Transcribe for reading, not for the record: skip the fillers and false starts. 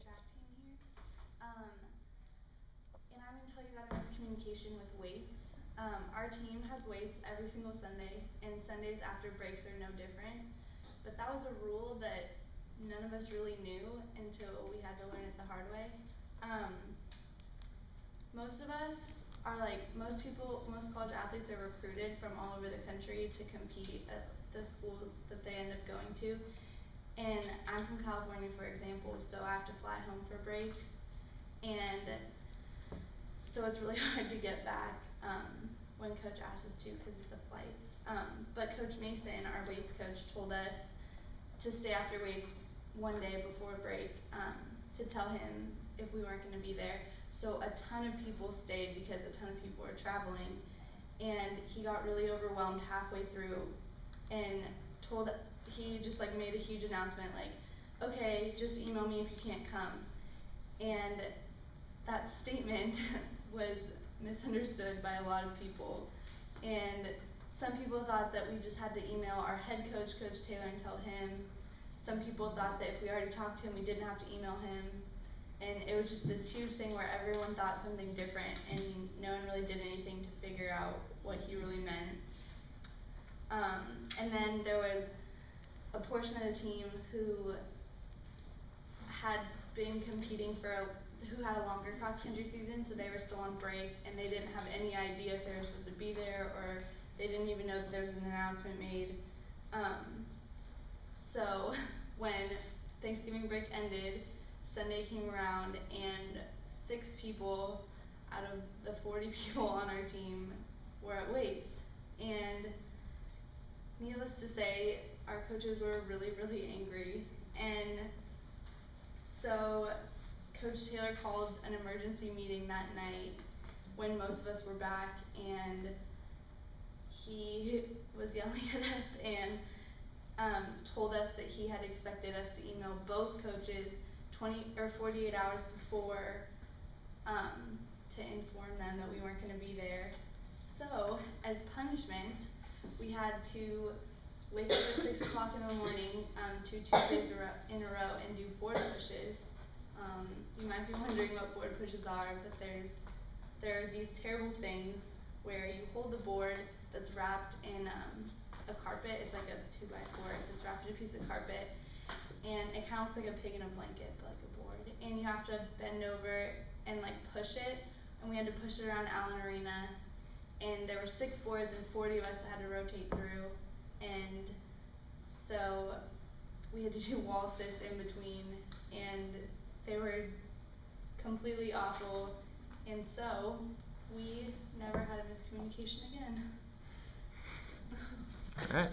track team here. And I'm going to tell you about a miscommunication with weights. Our team has weights every single Sunday, and Sundays after breaks are no different. But that was a rule that none of us really knew until we had to learn it the hard way. Most of us are most college athletes are recruited from all over the country to compete at the schools that they end up going to. And I'm from California, for example, so I have to fly home for breaks. And so it's really hard to get back when Coach asks us to because of the flights. But Coach Mason, our weights coach, told us to stay after weights one day before break to tell him if we weren't going to be there. So a ton of people stayed because a ton of people were traveling. And he got really overwhelmed halfway through and he just made a huge announcement okay, just email me if you can't come. And that statement was misunderstood by a lot of people. And some people thought that we just had to email our head coach, Coach Taylor, and tell him. Some people thought that if we already talked to him, we didn't have to email him. And it was just this huge thing where everyone thought something different, and no one really did anything to figure out what he really meant. And then there was a portion of the team who had been competing who had a longer cross-country season, so they were still on break, and they didn't have any idea if they were supposed to be there, or they didn't even know that there was an announcement made. So when Thanksgiving break ended, Sunday came around, and 6 people out of the 40 people on our team were at weights. And needless to say, our coaches were really, really angry. And so Coach Taylor called an emergency meeting that night when most of us were back, and he was yelling at us and told us that he had expected us to email both coaches 48 hours before to inform them that we weren't going to be there. So, as punishment, we had to wake up at 6 o'clock in the morning 2 Tuesdays in a row and do board pushes. You might be wondering what board pushes are, but there are these terrible things where you hold the board that's wrapped in a carpet. It's like a 2x4 that's wrapped in a piece of carpet, and it kind of looks like a pig in a blanket, but like a board. And you have to bend over and push it, and we had to push it around Allen Arena. And there were 6 boards and 40 of us that had to rotate through, and so we had to do wall sits in between, and they were completely awful. And so we never had a miscommunication again. All right.